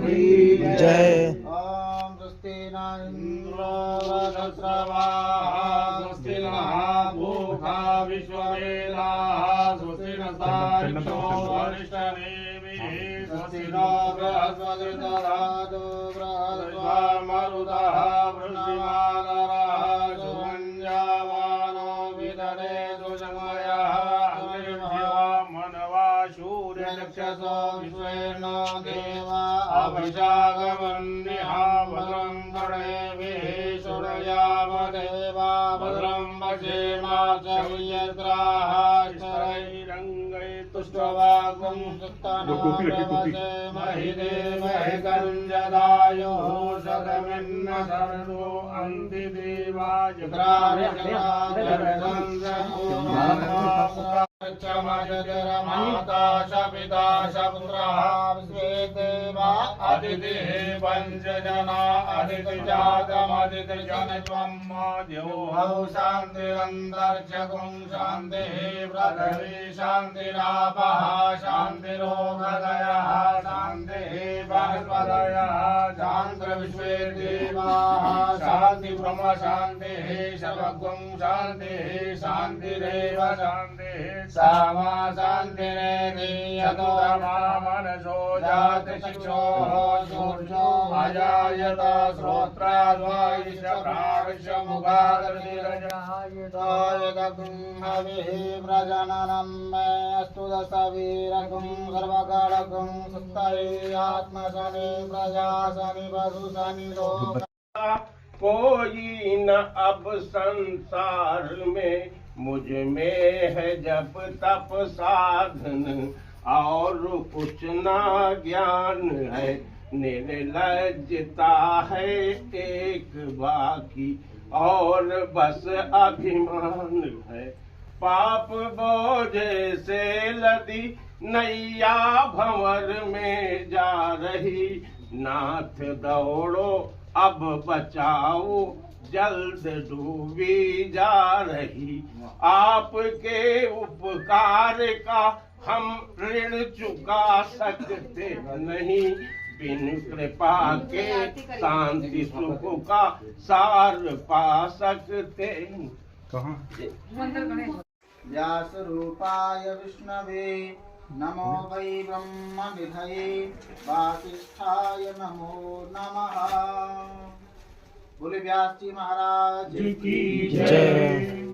की जय। ओम स्वस्ति न इंद्रो वृहस्पतिः स्वस्ति नः पूषा विश्ववेदाः स्वस्ति नस्तार्क्ष्यो अरिष्टनेमिः स्वस्ति नो बृहस्पतिर्दधातु बृहस्पतिर्मरुतः वृषभानरः सुमञ्जावानो विदधेतु जमयः मनवा सूर्यचक्षसो विश्वेनो देवा अभिषागमन्यः भद्रं कर्णेभिः शृणुयामदेवा भद्रं पश्येमाक्षयद्राः शरैरङ्गैस्तुष्टवागुं सुत्तनोरवसे महिदेवहि कञ्जदायो शतमिन्न शरणो अन्तिदेवाय माता शपिता शपुत्रः विश्वेदेवा अदितिः पञ्चजना अदितिजातमदितिजनत्वं द्योः शान्तिरन्तरिक्षं शान्तिः पृथिवी शान्तिरापः शान्तिरोगदयः शान्तिः वनस्पतयः शान्तिर्विश्वे देवाः शान्ति ब्रह्म शान्तिः सर्वगं शान्तिः शान्तिरेव शान्तिः सामा शान्तिरेति यतो मनसो जातशिक्षो सूर्यो अजायत श्रोत्राद्वायुष्यप्राविश्यमुखादर्शिरजायतगुंहविः प्रजननं मे अस्तु दशवीरगुं सर्वकालगुं सुत्तये आत्मशनि प्रजाशनि वसुशनि लोक। कोई न अब संसार में मुझ में है जब तप साधन और कुछ ना ज्ञान है निर्लज्जता है एक बाकी और बस अभिमान है पाप बोझे से लदी नैया भंवर में जा रही नाथ दौड़ो अब बचाओ जल्द डूबी जा रही आपके उपकार का हम ऋण चुका सकते नहीं बिन कृपा के शांति सुख का सार पा सकते व्यास रूपाय विष्णवे नमो वै ब्रह्म निधये वासिष्ठाय नमो नमः। बोले व्यास जी महाराज की जय।